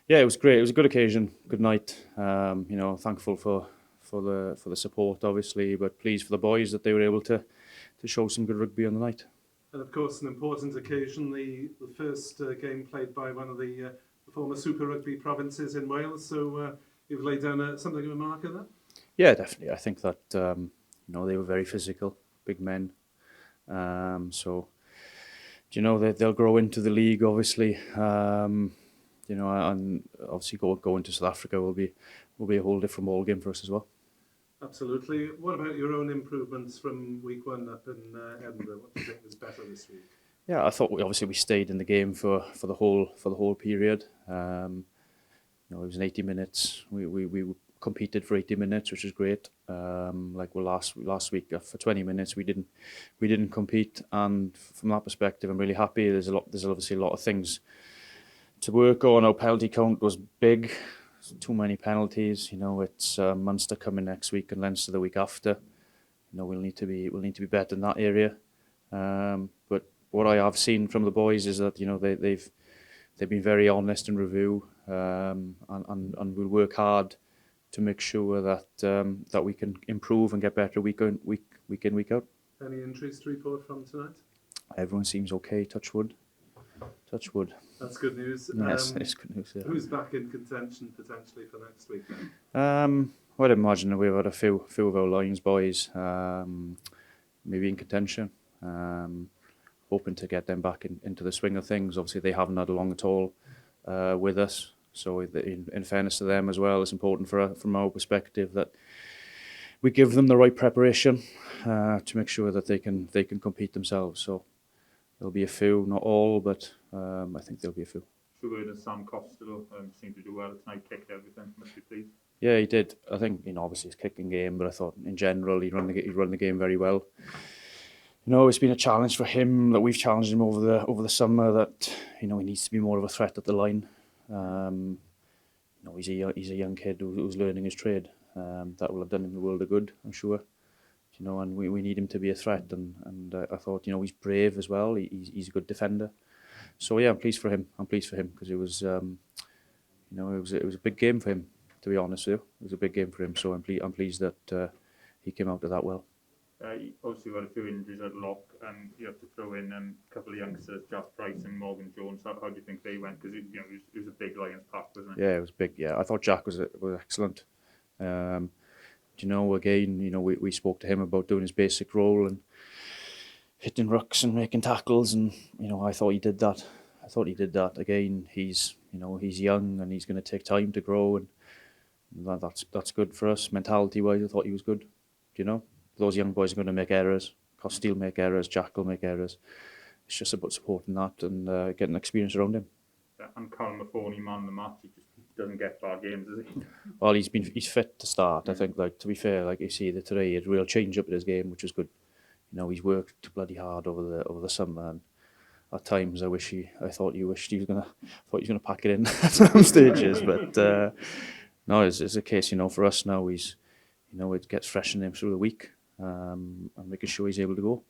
Yeah, it was great. It was a good occasion, good night. Thankful for the support, obviously, but pleased for the boys that they were able to show some good rugby on the night. And of course, an important occasion, the first game played by one of the former Super Rugby provinces in Wales. So you've laid down something of a mark in that? Yeah, definitely. I think that they were very physical, big men. They'll grow into the league, obviously. And obviously going to South Africa will be a whole different ball game for us as well. Absolutely. What about your own improvements from week one up in Edinburgh? What do you think was better this week? Yeah, I thought we stayed in the game for the whole period. It was an 80 minutes. We competed for 80 minutes, which is great. Last week for 20 minutes we didn't compete, and from that perspective I'm really happy. There's obviously a lot of things to work on. Our penalty count was big. Too many penalties. It's Munster coming next week and Leinster the week after. We'll need to be better in that area. But what I have seen from the boys is that they've been very honest in review, and we'll work hard to make sure that we can improve and get better week in, week out. Any injuries to report from tonight? Everyone seems okay. Touch wood. Touch wood. That's good news. Yes, it's good news. Yeah. Who's back in contention potentially for next week then? I'd imagine that we've had a few of our Lions boys maybe in contention. Hoping to get them back into the swing of things. Obviously, they haven't had long at all with us. So, in fairness to them as well, it's important from our perspective that we give them the right preparation to make sure that they can compete themselves. So, there'll be a few, not all, but I think there'll be a few. Sugar and Sam Costello seemed to do well tonight, kicked everything. Must be pleased. Yeah, he did. I think obviously his kicking game, but I thought in general he'd run the game very well. It's been a challenge for him that we've challenged him over the summer that he needs to be more of a threat at the line. He's a young kid who's learning his trade. That will have done him the world of good, I'm sure. And we need him to be a threat. And I thought he's brave as well. He's a good defender. So yeah, I'm pleased for him. Because it was it was a big game for him. To be honest with you, it was a big game for him. So I'm pleased that he came out of that well. You obviously got a few injuries at lock, and you have to throw in a couple of youngsters, Jas Price and Morgan Jones. How do you think they went? Because it was a big Lions pack, wasn't it? Yeah, it was big. Yeah, I thought Jack was excellent. Again, we spoke to him about doing his basic role and hitting rucks and making tackles, and I thought he did that. Again, he's young and he's going to take time to grow, and that's good for us mentality wise. I thought he was good. Those young boys are going to make errors. Costello will make errors. Jack will make errors. It's just about supporting that and getting experience around him. Yeah, and Callum Mahoney, man of the match, he just doesn't get bad games, does he? Well, he's fit to start. Yeah. I think, to be fair, like you see today, he had a real change up in his game, which was good. He's worked bloody hard over the summer, and at times I thought he was gonna pack it in at some stages, but no, it's a case. For us now, it gets freshening him through the week. And making sure he's able to go.